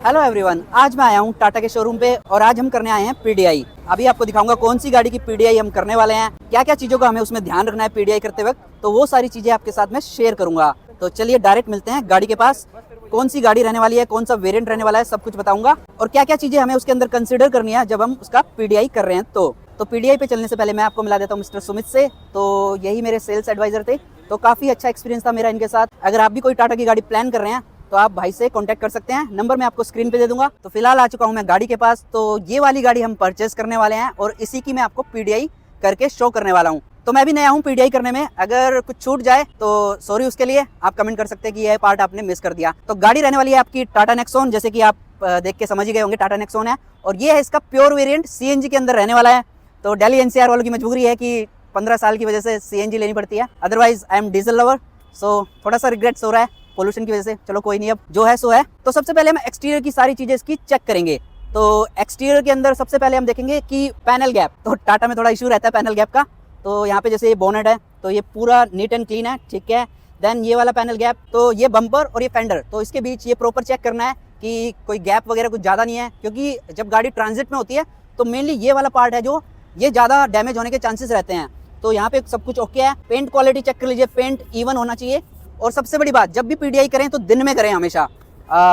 Hello everyone, आज मैं आया हूँ टाटा के शोरूम पे और आज हम करने आए हैं पीडीआई। अभी आपको दिखाऊंगा कौन सी गाड़ी की पीडीआई हम करने वाले हैं, क्या क्या चीज़ों का हमें उसमें ध्यान रखना है पीडीआई करते वक्त, तो वो सारी चीज़ें आपके साथ में शेयर करूंगा। तो चलिए डायरेक्ट मिलते हैं गाड़ी के पास। कौन सी गाड़ी रहने वाली है, कौन सा वेरियंट रहने वाला है, सब कुछ बताऊंगा और क्या क्या चीज़ें हमें उसके अंदर कंसिडर करनी है जब हम उसका पीडीआई कर रहे हैं। तो पीडीआई पे चलने से पहले मैं आपको मिला देता हूँ मिस्टर सुमित से। तो यही मेरे सेल्स एडवाइजर थे, तो काफ़ी अच्छा एक्सपीरियंस था मेरा इनके साथ। अगर आप भी कोई टाटा की गाड़ी प्लान कर रहे हैं तो आप भाई से कांटेक्ट कर सकते हैं, नंबर मैं आपको स्क्रीन पे दे दूंगा। तो फिलहाल आ चुका हूं मैं गाड़ी के पास। तो ये वाली गाड़ी हम परचेज करने वाले हैं और इसी की मैं आपको पीडीआई करके शो करने वाला हूं। तो मैं भी नया हूं पीडीआई करने में, अगर कुछ छूट जाए तो सॉरी उसके लिए। आप कमेंट कर सकते हैं कि यह पार्ट आपने मिस कर दिया। तो गाड़ी रहने वाली है आपकी टाटा नेक्सॉन, जैसे कि आप देख के समझ ही गए होंगे टाटा नेक्सॉन है और ये है इसका प्योर वेरियंट, सीएनजी के अंदर रहने वाला है। तो दिल्ली एनसीआर वालों की मजबूरी है कि 15 साल की वजह से सीएनजी लेनी पड़ती है, otherwise I am diesel lover, so थोड़ा सा रिग्रेट्स हो रहा है पोल्यूशन की वजह से। चलो कोई नहीं, अब जो है सो है। तो सबसे पहले हम एक्सटीरियर की सारी चीजें इसकी चेक करेंगे। तो एक्सटीरियर के अंदर सबसे पहले हम देखेंगे कि पैनल गैप, तो टाटा में थोड़ा इशू रहता है पैनल गैप का। तो यहाँ पे जैसे ये बोनेट है तो ये पूरा नीट एंड क्लीन है, ठीक है। देन ये वाला पैनल गैप, तो ये बम्पर और ये फेंडर, तो इसके बीच ये प्रॉपर चेक करना है कि कोई गैप वगैरह कुछ ज़्यादा नहीं है, क्योंकि जब गाड़ी ट्रांजिट में होती है तो मेनली ये वाला पार्ट है जो ये ज़्यादा डैमेज होने के चांसेस रहते हैं। तो यहाँ पे सब कुछ ओके है। पेंट क्वालिटी चेक कर लीजिए, पेंट इवन होना चाहिए। और सबसे बड़ी बात, जब भी पीडीआई करें तो दिन में करें हमेशा।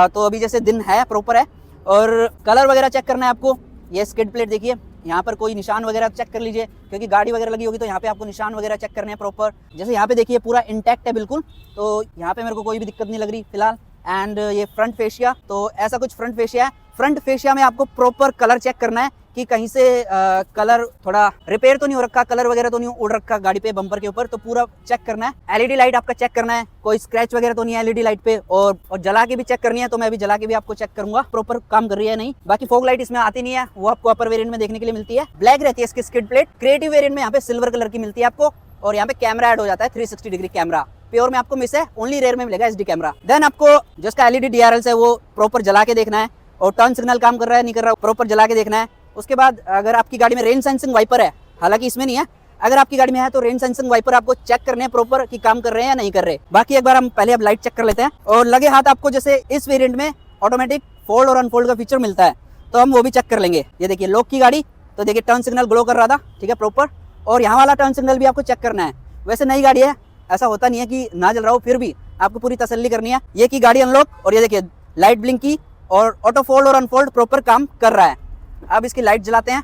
तो अभी जैसे दिन है, प्रॉपर है। और कलर वगैरह चेक करना है आपको। ये स्किड प्लेट देखिए, यहाँ पर कोई निशान वगैरह चेक कर लीजिए, क्योंकि गाड़ी वगैरह लगी होगी तो यहाँ पे आपको निशान वगैरह चेक करने हैं प्रॉपर। जैसे यहाँ पे देखिए पूरा इंटैक्ट है बिल्कुल, तो यहाँ पे मेरे को कोई भी दिक्कत नहीं लग रही फिलहाल। एंड ये फ्रंट फेशिया, तो ऐसा कुछ फ्रंट फेशिया है। फ्रंट फेशिया में आपको प्रॉपर कलर चेक करना है कि कहीं से कलर थोड़ा रिपेयर तो नहीं हो रखा, कलर वगैरह तो नहीं उड़ रखा गाड़ी पे बम्पर के ऊपर, तो पूरा चेक करना है। एलईडी लाइट आपका चेक करना है, कोई स्क्रैच वगैरह तो नहीं है एलईडी लाइट पे, और जला के भी चेक करनी है। तो मैं अभी जला के भी आपको चेक करूंगा प्रॉपर काम कर रही है नहीं। बाकी फॉग लाइट इसमें आती नहीं है, वो आपको अपर वेरिएंट में देखने के लिए मिलती है। ब्लैक रहती है इसकी स्किड प्लेट। क्रिएटिव वेरिएंट में यहाँ पे सिल्वर कलर की मिलती है आपको, और यहाँ पे कैमरा ऐड हो जाता है 360 डिग्री कैमरा। प्योर में आपको मिस है, ओनली रेयर में मिलेगा एसडी कैमरा। देन आपको जिसका एलईडी डीआरएल है वो प्रॉपर जला के देखना है, और टर्न सिग्नल काम कर रहा है नहीं कर रहा है प्रॉपर जला के देखना है। उसके बाद अगर आपकी गाड़ी में रेन सेंसिंग वाइपर है, हालांकि इसमें नहीं है, अगर आपकी गाड़ी में है तो रेन सेंसिंग वाइपर आपको चेक करने हैं प्रॉपर कि काम कर रहे हैं या नहीं कर रहे। बाकी एक बार हम पहले अब लाइट चेक कर लेते हैं। और लगे हाथ आपको जैसे इस वेरिएंट में ऑटोमेटिक फोल्ड और अनफोल्ड का फीचर मिलता है, तो हम वो भी चेक कर लेंगे। ये देखिए लॉक की गाड़ी, तो देखिए टर्न सिग्नल ग्लो कर रहा था, ठीक है प्रॉपर। और यहाँ वाला टर्न सिग्नल भी आपको चेक करना है। वैसे नई गाड़ी है, ऐसा होता नहीं है कि ना जल रहा हो, फिर भी आपको पूरी तसल्ली करनी है। ये की गाड़ी अनलॉक, और ये देखिए लाइट ब्लिंक की, और ऑटो फोल्ड और अनफोल्ड प्रॉपर काम कर रहा है। अब इसकी लाइट जलाते हैं,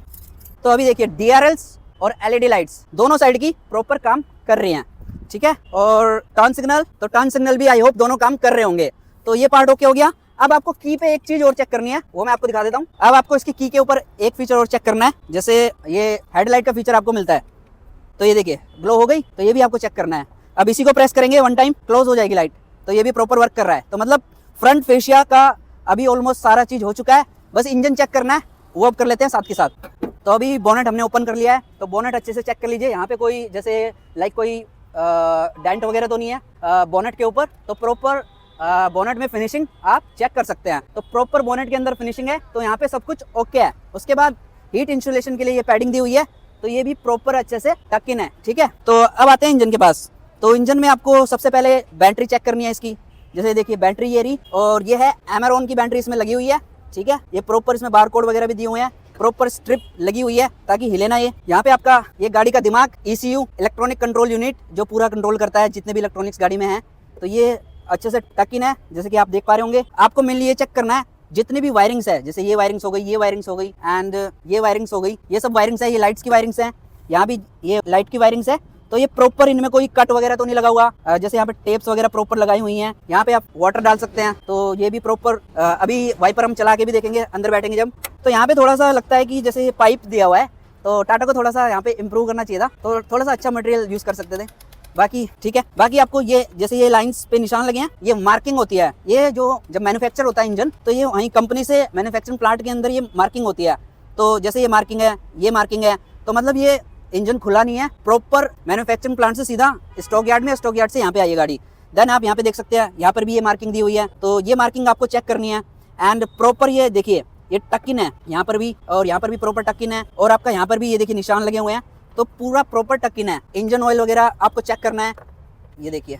तो अभी देखिए डीआरएल्स और एलईडी लाइट्स दोनों साइड की प्रॉपर काम कर रही हैं, ठीक है। और टर्न सिग्नल, तो टर्न सिग्नल भी आई होप दोनों काम कर रहे होंगे। तो ये पार्ट ओके हो गया। अब आपको की पे एक चीज और चेक करनी है, वो मैं आपको दिखा देता हूँ। अब आपको इसकी की के ऊपर एक फीचर और चेक करना है। जैसे ये हेडलाइट का फीचर आपको मिलता है, तो ये देखिए ग्लो हो गई, तो ये भी आपको चेक करना है। अब इसी को प्रेस करेंगे वन टाइम, क्लोज हो जाएगी लाइट, तो ये भी प्रॉपर वर्क कर रहा है। तो मतलब फ्रंट फेशिया का अभी ऑलमोस्ट सारा चीज हो चुका है, बस इंजन चेक करना है, वो अब कर लेते हैं साथ के साथ। तो अभी बोनेट हमने ओपन कर लिया है, तो बोनेट अच्छे से चेक कर लीजिए। यहाँ पे कोई जैसे लाइक कोई डेंट वगैरह तो नहीं है बोनेट के ऊपर, तो प्रॉपर बोनेट में फिनिशिंग आप चेक कर सकते हैं। तो प्रॉपर बोनेट के अंदर फिनिशिंग है, तो यहाँ पे सब कुछ ओके है। उसके बाद हीट इंसुलेशन के लिए ये पैडिंग दी हुई है, तो ये भी प्रॉपर अच्छे से टक इन है, ठीक है। तो अब आते हैं इंजन के पास। तो इंजन में आपको सबसे पहले बैटरी चेक करनी है इसकी। जैसे देखिए बैटरी ये रही, और ये है एमेरॉन की बैटरी इसमें लगी हुई है, ठीक है। ये प्रॉपर इसमें बारकोड वगैरह भी दिए हुए हैं, प्रॉपर स्ट्रिप लगी हुई है ताकि हिले ना ये। यहाँ पे आपका ये गाड़ी का दिमाग ECU, इलेक्ट्रॉनिक कंट्रोल यूनिट, जो पूरा कंट्रोल करता है जितने भी इलेक्ट्रॉनिक्स गाड़ी में है, तो ये अच्छे से टक इन है, जैसे कि आप देख पा रहे होंगे। आपको मेनली ये चेक करना है जितनी भी वायरिंग्स है, जैसे ये वायरिंग्स हो गई, ये वायरिंग्स हो गई, एंड ये वायरिंग्स हो गई, ये सब वायरिंग्स है। ये लाइट्स की वायरिंग्स है, यहाँ भी ये लाइट की वायरिंग्स है, तो ये प्रॉपर इनमें कोई कट वगैरह तो नहीं लगा हुआ। जैसे यहाँ पे टेप्स वगैरह प्रॉपर लगाई हुई हैं। यहाँ पे आप वाटर डाल सकते हैं, तो ये भी प्रॉपर। अभी वाइपर हम चला के भी देखेंगे अंदर बैठेंगे जब। तो यहाँ पे थोड़ा सा लगता है कि जैसे ये पाइप दिया हुआ है, तो टाटा को थोड़ा सा यहाँ पे इम्प्रूव करना चाहिए था, तो थोड़ा सा अच्छा मटेरियल यूज कर सकते थे। बाकी ठीक है। बाकी आपको ये जैसे ये लाइंस पे निशान लगे हैं, ये मार्किंग होती है। ये जो जब मैन्युफैक्चर होता है इंजन, तो ये वहीं कंपनी से मैन्युफैक्चरिंग प्लांट के अंदर ये मार्किंग होती है। तो जैसे ये मार्किंग है, ये मार्किंग है, तो मतलब ये इंजन खुला नहीं है, प्रॉपर मैन्युफैक्चरिंग प्लांट से सीधा स्टॉक यार्ड में, स्टॉक यार्ड से यहाँ पे आई है गाड़ी। देन आप यहाँ पे देख सकते हैं, यहाँ पर भी ये मार्किंग दी हुई है, तो ये मार्किंग आपको चेक करनी है। एंड प्रॉपर ये देखिए ये टक इन है यहाँ पर भी, और यहाँ पर भी प्रॉपर टक इन है, और आपका यहाँ पर भी ये देखिए निशान लगे हुए हैं, तो पूरा प्रॉपर टक इन है। इंजन ऑयल वगैरह आपको चेक करना है, ये देखिए,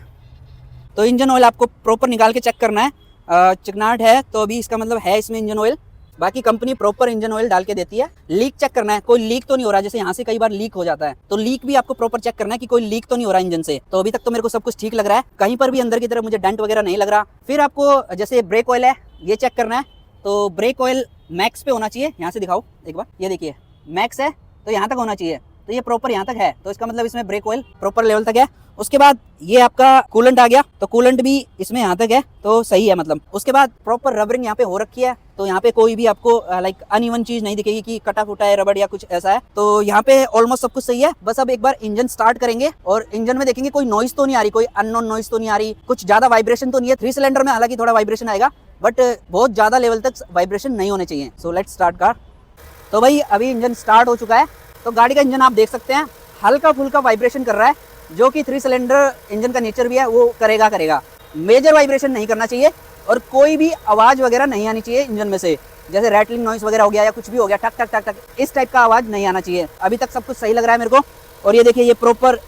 तो इंजन ऑयल आपको प्रॉपर निकाल के चेक करना है। चिकनाहट है तो अभी इसका मतलब है इसमें इंजन ऑयल। बाकी कंपनी प्रॉपर इंजन ऑयल डाल के देती है। लीक चेक करना है, कोई लीक तो नहीं हो रहा, जैसे यहाँ से कई बार लीक हो जाता है, तो लीक भी आपको प्रॉपर चेक करना है कि कोई लीक तो नहीं हो रहा इंजन से। तो अभी तक तो मेरे को सब कुछ ठीक लग रहा है, कहीं पर भी अंदर की तरफ मुझे डेंट वगैरह नहीं लग रहा। फिर आपको जैसे ब्रेक ऑयल है ये चेक करना है, तो ब्रेक ऑयल मैक्स पे होना चाहिए। यहाँ से दिखाओ एक बार, ये देखिए मैक्स है तो यहाँ तक होना चाहिए, तो ये प्रॉपर यहाँ तक है, तो इसका मतलब इसमें ब्रेक ऑयल प्रॉपर लेवल तक है। उसके बाद ये आपका कूलेंट आ गया, तो कूलेंट भी इसमें यहाँ तक है, तो सही है मतलब। उसके बाद प्रॉपर रबरिंग यहाँ पे हो रखी है, तो यहाँ पे कोई भी आपको लाइक अनइवन चीज नहीं दिखेगी कि कटा फूटा है रबड़ या कुछ ऐसा है। तो यहाँ पे ऑलमोस्ट सब कुछ सही है। बस अब एक बार इंजन स्टार्ट करेंगे और इंजन में देखेंगे कोई नॉइस तो नहीं आ रही, कोई अननोन नॉइस तो नहीं आ रही, कुछ ज्यादा वाइब्रेशन तो नहीं है। 3 सिलेंडर में हालांकि थोड़ा वाइब्रेशन आएगा, बट बहुत ज्यादा लेवल तक वाइब्रेशन नहीं होने चाहिए। So let's start car. तो भाई अभी इंजन स्टार्ट हो चुका है, तो गाड़ी का इंजन आप देख सकते हैं हल्का फुल्का वाइब्रेशन कर रहा है, जो कि 3 सिलेंडर इंजन का नेचर भी है, वो करेगा। मेजर वाइब्रेशन नहीं करना चाहिए और कोई भी आवाज वगैरह नहीं आनी चाहिए इंजन में से, जैसे रैटलिंग नॉइस वगैरह हो गया या कुछ भी हो गया, टक टक टक टक, इस टाइप का आवाज नहीं आना चाहिए। अभी तक सब कुछ सही लग रहा है मेरे को। और ये देखिए ये प्रॉपर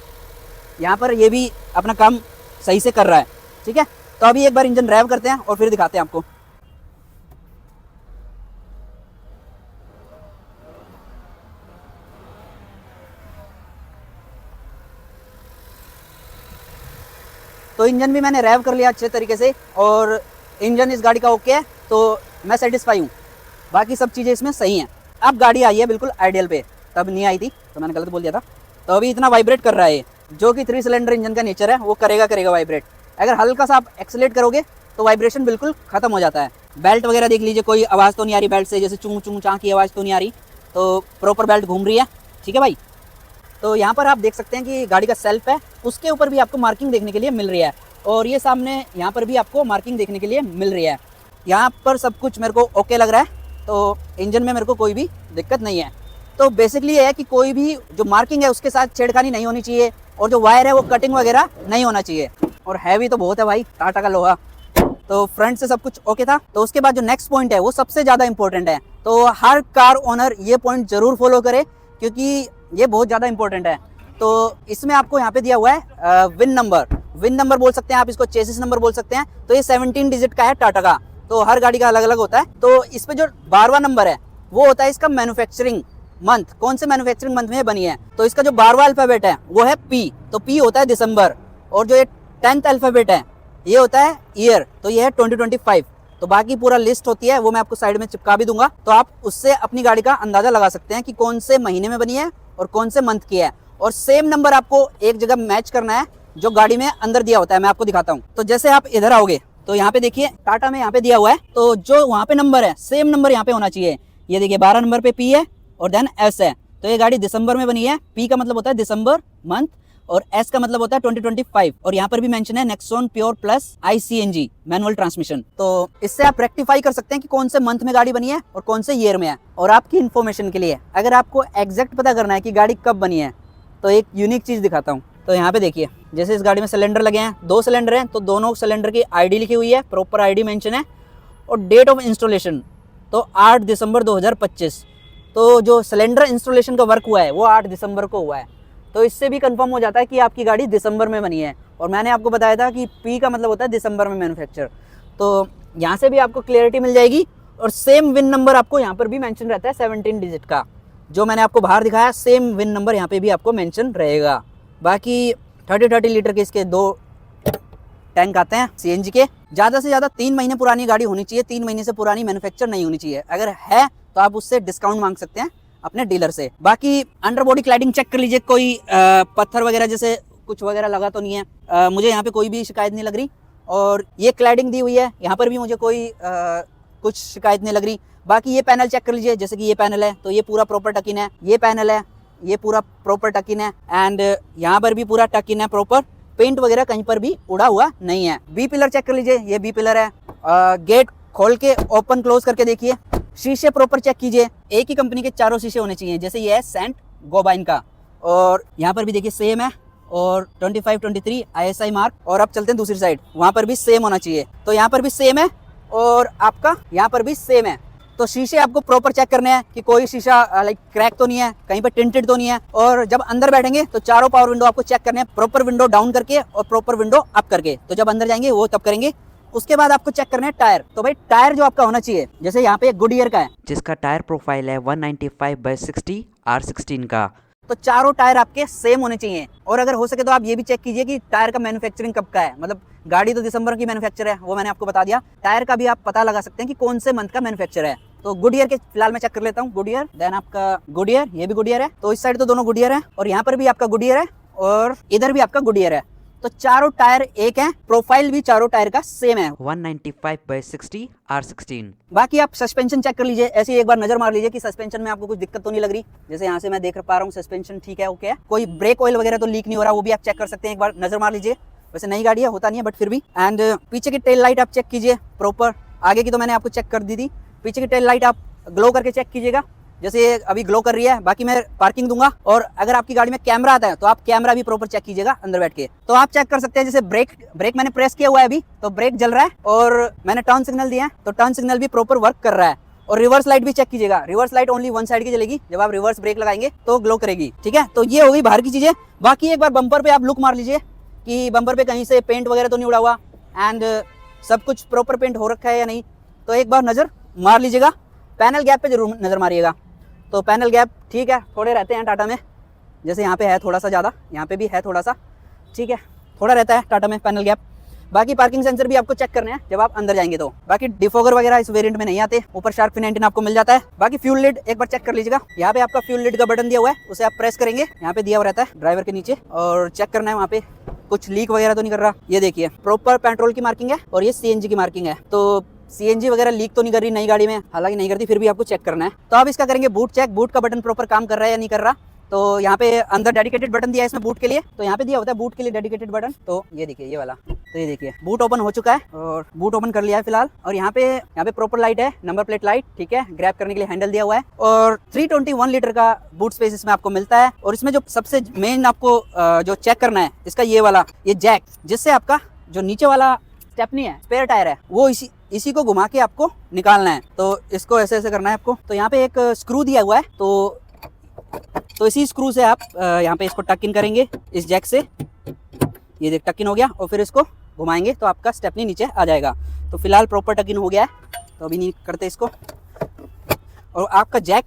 यहाँ पर ये भी अपना काम सही से कर रहा है, ठीक है। तो अभी एक बार इंजन ड्राइव करते हैं और फिर दिखाते हैं आपको। तो इंजन भी मैंने रैव कर लिया अच्छे तरीके से और इंजन इस गाड़ी का ओके है, तो मैं सेटिस्फाई हूँ। बाकी सब चीज़ें इसमें सही हैं। अब गाड़ी आई है बिल्कुल आइडियल पे, तब नहीं आई थी तो मैंने गलत बोल दिया था। तो अभी इतना वाइब्रेट कर रहा है, जो कि 3 सिलेंडर इंजन का नेचर है, वो करेगा वाइब्रेट। अगर हल्का सा आप एक्सीलेट करोगे तो वाइब्रेशन बिल्कुल खत्म हो जाता है। बेल्ट वगैरह देख लीजिए, कोई आवाज़ तो नहीं आ रही बेल्ट से, जैसे चूं चूं चां की आवाज़ तो नहीं आ रही, तो प्रॉपर बेल्ट घूम रही है, ठीक है भाई। तो यहाँ पर आप देख सकते हैं कि गाड़ी का सेल्फ है, उसके ऊपर भी आपको मार्किंग देखने के लिए मिल रही है, और ये सामने यहाँ पर भी आपको मार्किंग देखने के लिए मिल रही है। यहाँ पर सब कुछ मेरे को ओके लग रहा है, तो इंजन में मेरे को कोई भी दिक्कत नहीं है। तो बेसिकली ये है कि कोई भी जो मार्किंग है उसके साथ छेड़खानी नहीं होनी चाहिए, और जो वायर है वो कटिंग वगैरह नहीं होना चाहिए। और हैवी तो बहुत है भाई, टाटा का लोहा। तो फ्रंट से सब कुछ ओके था। तो उसके बाद जो नेक्स्ट पॉइंट है वो सबसे ज़्यादा इंपॉर्टेंट है, तो हर कार ओनर ये पॉइंट जरूर फॉलो करे, क्योंकि ये बहुत ज़्यादा इंपॉर्टेंट है। तो इसमें आपको यहाँ पे दिया हुआ है विन नंबर बोल सकते हैं आप इसको, चेसिस नंबर बोल सकते हैं। तो ये 17 डिजिट का है टाटा का, तो हर गाड़ी का अलग अलग होता है। तो इस पे जो 12वां नंबर है वो होता है इसका मैन्युफैक्चरिंग मंथ, कौन से मैन्युफैक्चरिंग मंथ में बनी है। तो इसका जो 12वां अल्फाबेट है वो है पी, तो पी होता है दिसंबर। और जो ये 10th अल्फाबेट है ये होता है ईयर, तो ये है 2025। तो बाकी पूरा लिस्ट होती है, वो मैं आपको साइड में चिपका भी दूंगा, तो आप उससे अपनी गाड़ी का अंदाजा लगा सकते हैं कि कौन से महीने में बनी है और कौन से मंथ की है। और सेम नंबर आपको एक जगह मैच करना है जो गाड़ी में अंदर दिया होता है। मैं आपको दिखाता हूँ। तो जैसे आप इधर आओगे तो यहाँ पे देखिए टाटा में यहाँ पे दिया हुआ है, तो जो वहाँ पे नंबर है सेम नंबर यहाँ पे होना चाहिए। ये देखिए 12 नंबर पे पी है और देन एस है, तो ये गाड़ी दिसंबर में बनी है। पी का मतलब होता है दिसंबर मंथ, और एस का मतलब होता है 2025। और यहाँ पर भी मेंशन है Nexon pure plus ICNG manual transmission. तो इससे आप रेक्टिफाई कर सकते हैं कि कौन से मंथ में गाड़ी बनी है और कौन से ईयर में है। और आपकी इन्फॉर्मेशन के लिए, अगर आपको एग्जैक्ट पता करना है कि गाड़ी कब बनी है, तो एक यूनिक चीज़ दिखाता हूँ। तो यहाँ पे देखिए, जैसे इस गाड़ी में सिलेंडर लगे हैं, 2 सिलेंडर हैं, तो दोनों सिलेंडर की ID लिखी हुई है, प्रॉपर ID मेंशन है। और डेट ऑफ इंस्टॉलेशन तो 8 दिसंबर 2025। तो जो सिलेंडर इंस्टॉलेशन का वर्क हुआ है वो 8 दिसंबर को हुआ है। तो इससे भी कंफर्म हो जाता है कि आपकी गाड़ी दिसंबर में बनी है। और मैंने आपको बताया था कि पी का मतलब होता है दिसंबर में मैन्युफैक्चर। तो यहाँ से भी आपको क्लियरिटी मिल जाएगी। और सेम विन नंबर आपको यहाँ पर भी मेंशन रहता है 17 डिजिट का, जो मैंने आपको बाहर दिखाया, सेम विन नंबर यहाँ पे भी आपको मेंशन रहेगा। बाकी 30 लीटर के इसके 2 टैंक आते हैं CNG के। ज़्यादा से ज़्यादा 3 महीने पुरानी गाड़ी होनी चाहिए, 3 महीने से पुरानी मैन्युफैक्चर नहीं होनी चाहिए। अगर है तो आप उससे डिस्काउंट मांग सकते हैं अपने डीलर से। बाकी अंडर बॉडी क्लैडिंग चेक कर लीजिए, कोई पत्थर वगैरह जैसे कुछ वगैरह लगा तो नहीं है। मुझे यहाँ पे कोई भी शिकायत नहीं लग रही। और ये क्लैडिंग दी हुई है, यहाँ पर भी मुझे कोई कुछ शिकायत नहीं लग रही। बाकी ये पैनल चेक कर लीजिए, जैसे कि ये पैनल है तो ये पूरा प्रॉपर टकिन है, ये पैनल है ये पूरा प्रॉपर टकिन है, एंड यहाँ पर भी पूरा टकिन है प्रॉपर। पेंट वगैरह कहीं पर भी उड़ा हुआ नहीं है। बी पिलर चेक कर लीजिए, ये बी पिलर है। गेट खोल के ओपन क्लोज करके देखिए। शीशे प्रॉपर चेक कीजिए, एक ही कंपनी के चारों शीशे होने चाहिए, जैसे ये है सेंट गोबाइन का। और यहाँ पर भी देखिए सेम है, और 25 23 ISI मार्क। और अब चलते हैं दूसरी साइड, वहाँ पर भी सेम होना चाहिए। तो यहाँ पर भी सेम है और आपका यहाँ पर भी सेम है। तो शीशे आपको प्रॉपर चेक करने हैं कि कोई शीशा लाइक क्रैक तो नहीं है, कहीं पर टिंटेड तो नहीं है। और जब अंदर बैठेंगे तो चारों पावर विंडो आपको चेक करने हैं, प्रॉपर विंडो डाउन करके और प्रॉपर विंडो अप करके। तो जब अंदर जाएंगे वो तब करेंगे उसके बाद आपको चेक करना है टायर। तो भाई टायर जो आपका होना चाहिए, जैसे यहाँ पे गुडियर का है जिसका टायर प्रोफाइल है 195/60 R16 का, तो चारों टायर आपके सेम होने चाहिए। और अगर हो सके तो आप ये भी चेक कीजिए कि टायर का मैन्युफैक्चरिंग कब का है, मतलब गाड़ी तो दिसंबर की मैन्युफैक्चर है, वो मैंने आपको बता दिया। टायर का भी आप पता लगा सकते हैं कि कौन से मंथ का मैन्युफैक्चर है। तो गुडियर के फिलहाल मैं चेक कर लेता हूँ। गुडियर, देन आपका गुडियर, ये भी गुडियर है, तो इस साइड तो दोनों गुडियर है, और यहाँ पर भी आपका गुडियर है, और इधर भी आपका गुडियर है। तो चारों टायर एक हैं, प्रोफाइल भी चारों टायर का सेम है 195/60 R16। बाकी आप सस्पेंशन चेक कर लीजिए, ऐसे ही एक बार नजर मार लीजिए कि सस्पेंशन में आपको कुछ दिक्कत तो नहीं लग रही। जैसे यहाँ से मैं देख पा रहा हूँ सस्पेंशन ठीक है, ओके है, कोई ब्रेक ऑयल वगैरह तो लीक नहीं हो रहा, वो भी आप चेक कर सकते हैं, एक बार नजर मार लीजिए। वैसे नई गाड़ी है, होता नहीं है, बट फिर भी। एंड पीछे की टेल लाइट आप चेक कीजिए प्रॉपर, आगे की तो मैंने आपको चेक कर दी थी, पीछे की टेल लाइट आप ग्लो करके चेक कीजिएगा, जैसे ये अभी ग्लो कर रही है। बाकी मैं पार्किंग दूंगा, और अगर आपकी गाड़ी में कैमरा आता है तो आप कैमरा भी प्रॉपर चेक कीजिएगा अंदर बैठ के। तो आप चेक कर सकते हैं, जैसे ब्रेक मैंने प्रेस किया हुआ है अभी, तो ब्रेक जल रहा है, और मैंने टर्न सिग्नल दिया है, तो टर्न सिग्नल भी प्रॉपर वर्क कर रहा है। और रिवर्स लाइट भी चेक कीजिएगा, reverse light only one side की जलेगी, जब आप रिवर्स ब्रेक लगाएंगे तो ग्लो करेगी, ठीक है। तो ये होगी बाहर की चीजें। बाकी एक बार बम्पर पे आप लुक मार लीजिए कि बम्पर पे कहीं से पेंट वगैरह तो नहीं उड़ा हुआ, एंड सब कुछ प्रॉपर पेंट हो रखा है या नहीं, तो एक बार नजर मार लीजिएगा। पैनल गैप पे जरूर नजर मारिएगा। तो पैनल गैप ठीक है, थोड़े रहते हैं टाटा में, जैसे यहाँ पे है थोड़ा सा ज़्यादा, यहाँ पे भी है थोड़ा सा, ठीक है, थोड़ा रहता है टाटा में पैनल गैप। बाकी पार्किंग सेंसर भी आपको चेक करने हैं जब आप अंदर जाएंगे। तो बाकी डिफोगर वगैरह इस वेरिएंट में नहीं आते, ऊपर शार्क फिन एंटीना आपको मिल जाता है। बाकी फ्यूल लिड एक बार चेक कर लीजिएगा, यहाँ पे आपका फ्यूल लिड का बटन दिया हुआ है, उसे आप प्रेस करेंगे, यहाँ पे दिया हुआ रहता है ड्राइवर के नीचे, और चेक करना है वहाँ पे कुछ लीक वगैरह तो नहीं कर रहा। ये देखिए प्रॉपर पेट्रोल की मार्किंग है, और ये CNG की मार्किंग है, तो CNG वगैरह लीक तो नहीं कर रही नई गाड़ी में, हालांकि नहीं करती, फिर भी आपको चेक करना है। तो आप इसका करेंगे बूट चेक, बूट का बटन प्रॉपर काम कर रहा है या नहीं कर रहा। तो यहाँ पे अंदर डेडिकेटेड बटन दिया है इसमें बूट के लिए, तो यहाँ पे दिया होता है बूट के लिए डेडिकेटेड बटन, तो ये देखिए ये वाला, तो ये देखिए बूट ओपन हो चुका है, और बूट ओपन कर लिया है फिलहाल। और यहाँ पे प्रॉपर लाइट है, नंबर प्लेट लाइट, ठीक है, ग्रैब करने के लिए हैंडल दिया हुआ है, और 321 लीटर का बूट स्पेस इसमें आपको मिलता है। और इसमें जो सबसे मेन आपको जो चेक करना है, इसका ये वाला ये जैक, जिससे आपका जो नीचे वाला स्टेपनी है, स्पेयर टायर है, वो इसी को घुमा के आपको निकालना है। तो इसको ऐसे ऐसे करना है आपको। तो यहाँ पे एक स्क्रू दिया हुआ है, तो इसी स्क्रू से आप यहाँ पे इसको टक इन करेंगे इस जैक से, ये देख टक इन हो गया, और फिर इसको घुमाएंगे तो आपका स्टेपनी नीचे आ जाएगा। तो फिलहाल प्रॉपर टक इन हो गया है, तो अभी नहीं करते इसको। और आपका जैक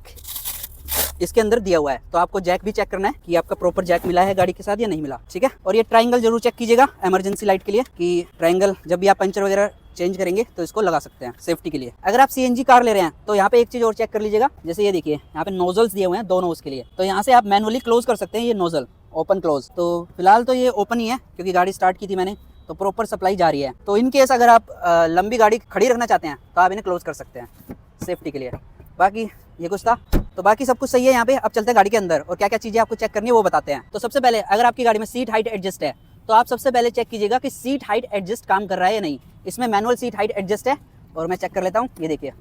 इसके अंदर दिया हुआ है, तो आपको जैक भी चेक करना है कि आपका प्रॉपर जैक मिला है गाड़ी के साथ या नहीं मिला, ठीक है। और ये ट्रायंगल जरूर चेक कीजिएगा इमरजेंसी लाइट के लिए, कि ट्रायंगल जब भी आप पंचर वगैरह चेंज करेंगे तो इसको लगा सकते हैं सेफ्टी के लिए। अगर आप CNG कार ले रहे हैं तो यहाँ पे एक चीज और चेक कर लीजिएगा, जैसे ये देखिए यहाँ पे नोजल्स दिए हुए हैं दोनों उसके लिए, तो यहाँ से आप मैनुअली क्लोज कर सकते हैं ये नोजल, ओपन क्लोज। तो फिलहाल तो ये ओपन ही है, क्योंकि गाड़ी स्टार्ट की थी मैंने, तो प्रॉपर सप्लाई जा रही है। तो इन केस अगर आप लंबी गाड़ी खड़ी रखना चाहते हैं तो आप इन्हें क्लोज कर सकते हैं सेफ्टी के लिए। बाकी ये कुछ था, तो बाकी सब कुछ सही है यहाँ पे। अब चलते हैं गाड़ी के अंदर, और क्या क्या चीजें आपको चेक करनी है वो बताते हैं। तो सबसे पहले अगर आपकी गाड़ी में सीट हाइट एडजस्ट है, तो आप सबसे पहले चेक कीजिएगा कि सीट हाइट एडजस्ट काम कर रहा है या नहीं। इसमें मैनुअल सीट हाइट एडजस्ट है, और मैं चेक कर लेता हूँ, ये देखिए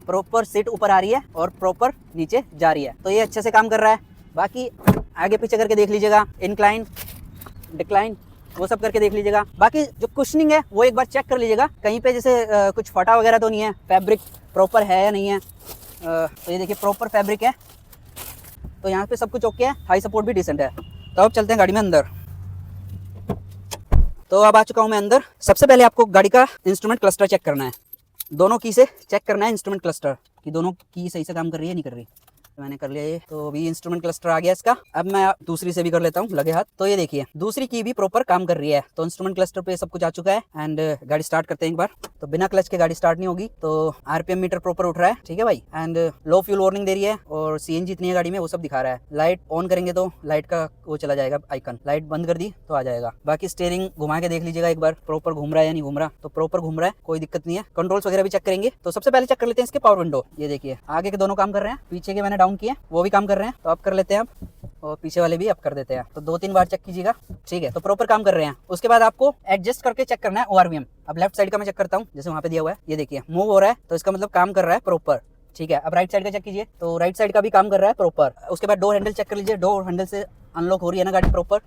प्रॉपर सीट ऊपर आ रही है और प्रॉपर नीचे जा रही है, तो ये अच्छे से काम कर रहा है। बाकी आगे पीछे करके देख लीजिएगा, इंक्लाइन डिक्लाइन वो सब करके देख लीजिएगा। बाकी जो कुशनिंग है वो एक बार चेक कर लीजिएगा, कहीं पे जैसे कुछ फटा वगैरह तो नहीं है, फैब्रिक प्रॉपर है या नहीं है। तो ये देखिए प्रॉपर फैब्रिक है, तो यहाँ पे सब कुछ ओके है, हाई सपोर्ट भी डिसेंट है। तो अब चलते हैं गाड़ी में अंदर। तो अब आ चुका हूँ मैं अंदर। सबसे पहले आपको गाड़ी का इंस्ट्रूमेंट क्लस्टर चेक करना है, दोनों की से चेक करना है इंस्ट्रूमेंट क्लस्टर कि दोनों की सही से काम कर रही है नहीं कर रही। तो मैंने कर लिया ये, तो अभी इंस्ट्रूमेंट क्लस्टर आ गया इसका। अब मैं दूसरी से भी कर लेता हूँ लगे हाथ। तो ये देखिए दूसरी की भी प्रॉपर काम कर रही है, तो इंस्ट्रूमेंट क्लस्टर पे सब कुछ आ चुका है। एंड गाड़ी स्टार्ट करते हैं एक बार। तो बिना क्लच के गाड़ी स्टार्ट नहीं होगी, तो RPM मीटर प्रॉपर उठ रहा है, ठीक है भाई। एंड लो फ्यूल वार्निंग दे रही है, और CNG इतनी है गाड़ी में वो सब दिखा रहा है। लाइट ऑन करेंगे तो लाइट का वो चला जाएगा आइकन, लाइट बंद कर दी तो आ जाएगा। बाकी स्टीयरिंग घुमा के देख लीजिएगा एक बार, प्रॉपर घूम रहा है या नहीं घूम रहा। तो प्रॉपर घूम रहा है, कोई दिक्कत नहीं है। कंट्रोल्स वगैरह भी चेक करेंगे। तो सबसे पहले चेक कर लेते हैं इसके पावर विंडो। ये देखिए आगे के दोनों काम कर रहे हैं, पीछे के मैंने डाउन किए वो भी काम कर रहे हैं, तो अब कर लेते हैं आप, और पीछे वाले भी अब कर देते हैं। तो 2-3 बार चेक कीजिएगा, ठीक है। तो प्रॉपर काम कर रहे हैं। उसके बाद आपको एडजस्ट करके चेक करना है ORVM। अब लेफ्ट साइड का मैं चेक करता हूँ, जैसे वहाँ पे दिया हुआ है, ये देखिए मूव हो रहा है, तो इसका मतलब काम कर रहा है प्रॉपर, ठीक है। अब राइट साइड का चेक कीजिए, तो राइट साइड का भी काम कर रहा है प्रॉपर। उसके बाद डोर हैंडल चेक कर लीजिए, डोर हैंडल से अनलॉक हो रही है ना गाड़ी प्रॉपर,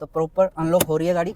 तो प्रॉपर अनलॉक हो रही है गाड़ी।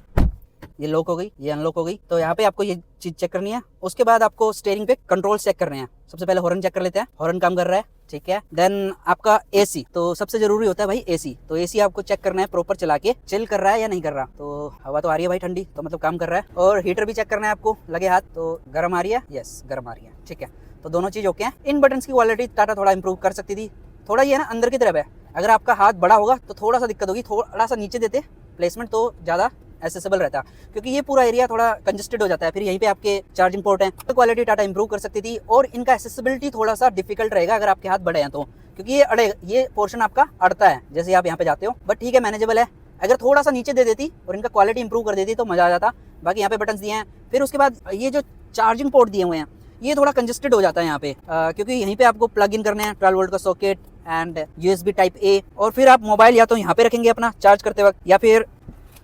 ये लॉक हो गई, ये अनलॉक हो गई, तो यहाँ पे आपको ये चीज चेक करनी है। उसके बाद आपको स्टीयरिंग पे कंट्रोल चेक करने हैं। सबसे पहले हॉर्न चेक कर लेते हैं, हॉर्न काम कर रहा है, ठीक है। देन आपका एसी, तो सबसे जरूरी होता है भाई एसी। तो एसी आपको चेक करना है प्रॉपर चला के चिल कर रहा है या नहीं कर रहा। तो हवा तो आ रही है भाई ठंडी, तो मतलब काम कर रहा है। और हीटर भी चेक करना है आपको, लगे हाथ तो गर्म आ रही है, यस गर्म आ रही है, ठीक है। तो दोनों चीज ओके हैं। इन बटन्स की क्वालिटी टाटा थोड़ा इंप्रूव कर सकती थी, थोड़ा ये ना अंदर की तरफ है। अगर आपका हाथ बड़ा होगा तो थोड़ा सा दिक्कत होगी, थोड़ा सा नीचे देते प्लेसमेंट तो ज़्यादा एसेसिबल रहता, क्योंकि ये पूरा एरिया थोड़ा कंजेस्टेड हो जाता है। फिर यहीं पे आपके चार्जिंग पोर्ट हैं, तो क्वालिटी टाटा इंप्रूव कर सकती थी। और इनका एसेसिबिलिटी थोड़ा सा डिफिकल्ट रहेगा अगर आपके हाथ बड़े हैं तो, क्योंकि ये पोर्शन आपका अड़ता है जैसे आप यहाँ पे जाते हो। बट ठीक है, मैनेजेबल है। अगर थोड़ा सा नीचे दे देती और इनका क्वालिटी इंप्रूव कर देती तो मजा आ जाता। बाकी यहाँ पे बटन दिए हैं। फिर उसके बाद ये जो चार्जिंग पोर्ट दिए हुए हैं ये थोड़ा कंजेस्टेड हो जाता है यहाँ पे, क्योंकि यहीं पे आपको प्लग इन करने हैं 12 वोल्ट का socket and USB type A। और फिर आप मोबाइल या तो यहाँ पे रखेंगे अपना चार्ज करते वक्त, या फिर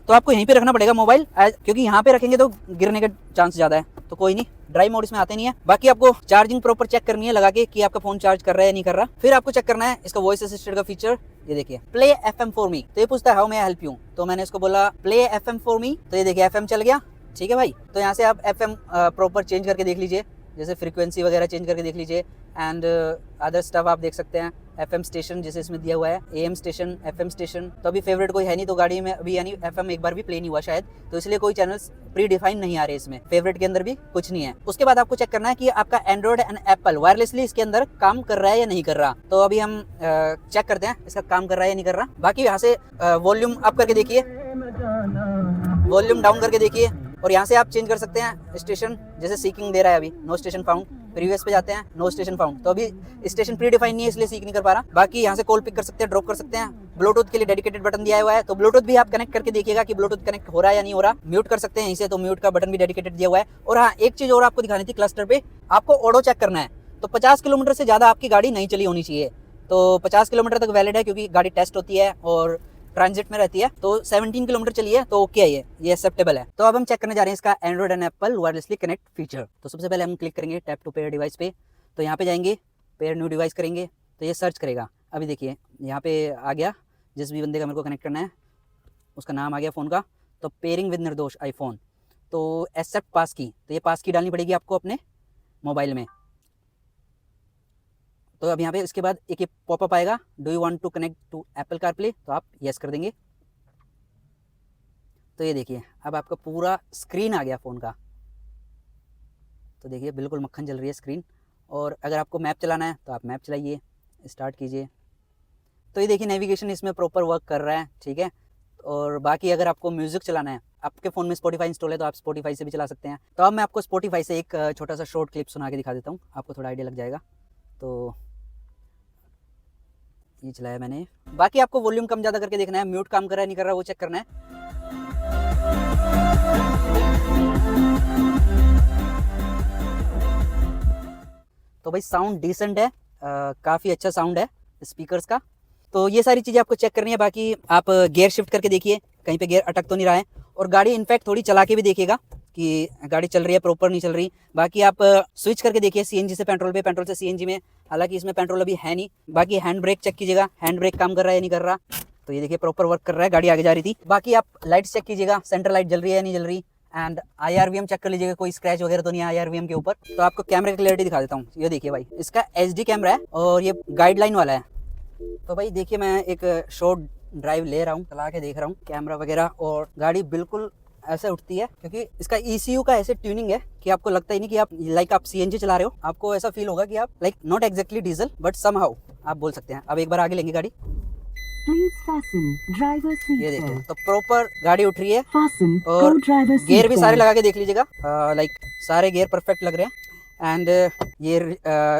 तो आपको यहीं पे रखना पड़ेगा मोबाइल, क्योंकि यहाँ पे रखेंगे तो गिरने का चांस ज़्यादा है। तो कोई नहीं, ड्राइव मोड इसमें आते नहीं है। बाकी आपको चार्जिंग प्रॉपर चेक करनी है लगा के कि आपका फोन चार्ज कर रहा है या नहीं कर रहा। फिर आपको चेक करना है इसका वॉइस असिस्टेंट का फीचर, ये देखिए प्ले FM फॉर मी। तो ये पूछता है how may I help you, तो मैंने इसको बोला प्ले FM फॉर मी, तो ये देखिए FM चल गया, ठीक है भाई। तो यहाँ से आप FM प्रॉपर चेंज करके देख लीजिए, जैसे फ्रीक्वेंसी वगैरह चेंज करके देख लीजिए। एंड अदर स्टफ आप देख सकते हैं। FM स्टेशन जैसे इसमें दिया हुआ है, AM स्टेशन, FM स्टेशन। तो अभी फेवरेट कोई है नहीं, तो गाड़ी में अभी यानी FM एक बार भी प्ले नहीं हुआ शायद, तो इसलिए कोई चैनल्स प्री डिफाइन नहीं आ रहे इसमें। फेवरेट के अंदर भी कुछ नहीं है। उसके बाद आपको चेक करना है कि आपका एंड्रॉइड एंड एप्पल वायरलेसली इसके अंदर काम कर रहा है या नहीं कर रहा। तो अभी हम चेक करते हैं इसका काम कर रहा है या नहीं कर रहा। बाकी यहाँ से वॉल्यूम अप करके देखिए, वॉल्यूम डाउन करके देखिए, और यहाँ से आप चेंज कर सकते हैं स्टेशन। जैसे सीकिंग दे रहा है अभी, नो स्टेशन फाउंड। प्रीवियस पे जाते हैं, नो स्टेशन फाउंड। तो अभी स्टेशन प्री डिफाइन नहीं है इसलिए सीक नहीं कर पा रहा। बाकी यहाँ से कॉल पिक कर सकते हैं, ड्रॉप कर सकते हैं। ब्लूटूथ के लिए डेडिकेटेड बटन दिया हुआ है, तो ब्लूटूथ भी आप कनेक्ट करके देखिएगा कि ब्लूटूथ कनेक्ट हो रहा है या नहीं हो रहा। म्यूट कर सकते हैं इसे, तो म्यूट का बटन भी डेडिकेटेड दिया हुआ है। और हाँ, एक चीज और आपको दिखानी थी, क्लस्टर पे आपको ऑडो चेक करना है। तो 50 किलोमीटर से ज्यादा आपकी गाड़ी नहीं चली होनी चाहिए। तो 50 किलोमीटर तक वैलिड है, क्योंकि गाड़ी टेस्ट होती है और ट्रांजिट में रहती है। तो 17 किलोमीटर चली है तो ओके है, ये एक्सेप्टेबल है। तो अब हम चेक करने जा रहे हैं इसका Android and Apple wirelessly connect feature. तो सबसे पहले हम क्लिक करेंगे टैप टू पेयर डिवाइस पे। तो यहाँ पे जाएंगे, पेयर न्यू डिवाइस करेंगे, तो ये सर्च करेगा। अभी देखिए यहाँ पे आ गया, जिस भी बंदे का मेरे को कनेक्ट करना है उसका नाम आ गया फ़ोन का। तो पेयरिंग विद निर्दोष आईफोन, तो एक्सेप्ट पास की, तो ये पास की डालनी पड़ेगी आपको अपने मोबाइल में। तो अब यहाँ पे इसके बाद एक पॉपअप आएगा, do you want to connect to Apple CarPlay, तो आप यस कर देंगे। तो ये देखिए अब आपका पूरा स्क्रीन आ गया फ़ोन का। तो देखिए बिल्कुल मक्खन चल रही है स्क्रीन। और अगर आपको मैप चलाना है तो आप मैप चलाइए, स्टार्ट कीजिए। तो ये देखिए नेविगेशन इसमें प्रॉपर वर्क कर रहा है, ठीक है। और बाकी अगर आपको म्यूज़िक चलाना है, आपके फ़ोन में स्पॉटिफाई इंस्टॉल है तो आप स्पॉटिफाई से भी चला सकते हैं। तो अब मैं आपको स्पॉटिफाई से एक छोटा सा शॉर्ट क्लिप सुना के दिखा देता हूँ, आपको थोड़ा आइडिया लग जाएगा। तो ये चलाया मैंने। बाकी आपको वॉल्यूम कम ज़्यादा करके देखना है, म्यूट काम कर रहा है नहीं कर रहा वो चेक करना है। तो भाई साउंड डिसेंट है, काफ़ी अच्छा साउंड है स्पीकर्स का। तो ये सारी चीज़ें आपको चेक करनी है। बाकी आप गियर शिफ्ट करके देखिए कहीं पे गियर अटक तो नहीं रहा है। और गाड़ी इनफैक्ट थोड़ी चला के भी देखिएगा कि गाड़ी चल रही है प्रॉपर नहीं चल रही। बाकी आप स्विच करके देखिए CNG से पेट्रोल पे, पेट्रोल से CNG में। हालांकि इसमें पेट्रोल अभी है नहीं। बाकी हैंड ब्रेक चेक कीजिएगा, हैंड ब्रेक काम कर रहा है या नहीं कर रहा। तो ये देखिए प्रॉपर वर्क कर रहा है, गाड़ी आगे जा रही थी। बाकी आप लाइट्स चेक कीजिएगा, सेंटर लाइट जल रही है या नहीं जल रही। एंड IRVM चेक कर लीजिएगा, कोई स्क्रैच वगैरह तो नहीं है IRVM के ऊपर। तो आपको कैमरे की क्लैरिटी दिखा देता हूँ। ये देखिए भाई, इसका HD कैमरा है और ये गाइडलाइन वाला है। तो भाई देखिए मैं एक शॉर्ट ड्राइव ले रहा हूँ, चला के देख रहा हूँ कैमरा वगैरह, और गाड़ी बिल्कुल ऐसे उठती है, क्योंकि इसका ECU का ऐसे ट्यूनिंग है कि आपको लगता ही नहीं कि आप CNG चला रहे हो। आपको ऐसा फील होगा कि आप not exactly diesel but somehow आप बोल सकते हैं। अब एक बार आगे लेंगे गाड़ी, ये देखिए तो प्रॉपर गाड़ी उठ रही है। और गियर भी सारे लगा के देख लीजिएगा, सारे गियर परफेक्ट लग रहे हैं। एंड ये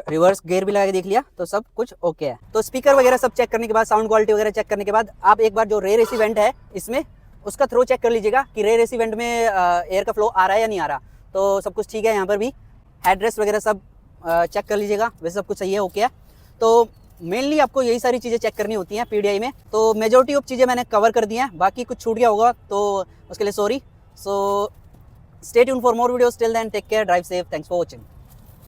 रिवर्स गियर भी लगा के देख लिया, तो सब कुछ ओके है। तो स्पीकर वगैरह सब चेक करने के बाद, साउंड क्वालिटी वगैरह चेक करने के बाद, आप एक बार जो रेयर एसी वेंट है इसमें उसका थ्रो चेक कर लीजिएगा कि रेयर एसी वेंट में एयर का फ्लो आ रहा है या नहीं आ रहा। तो सब कुछ ठीक है। यहाँ पर भी हेडरेस्ट वगैरह सब चेक कर लीजिएगा, वैसे सब कुछ सही है, ओके है। तो मेनली आपको यही सारी चीज़ें चेक करनी होती हैं PDI में। तो मेजॉरिटी ऑफ चीज़ें मैंने कवर कर दी हैं, बाकी कुछ छूट गया होगा तो उसके लिए sorry. So stay tuned for more videos, till then take care, drive safe, thanks for watching.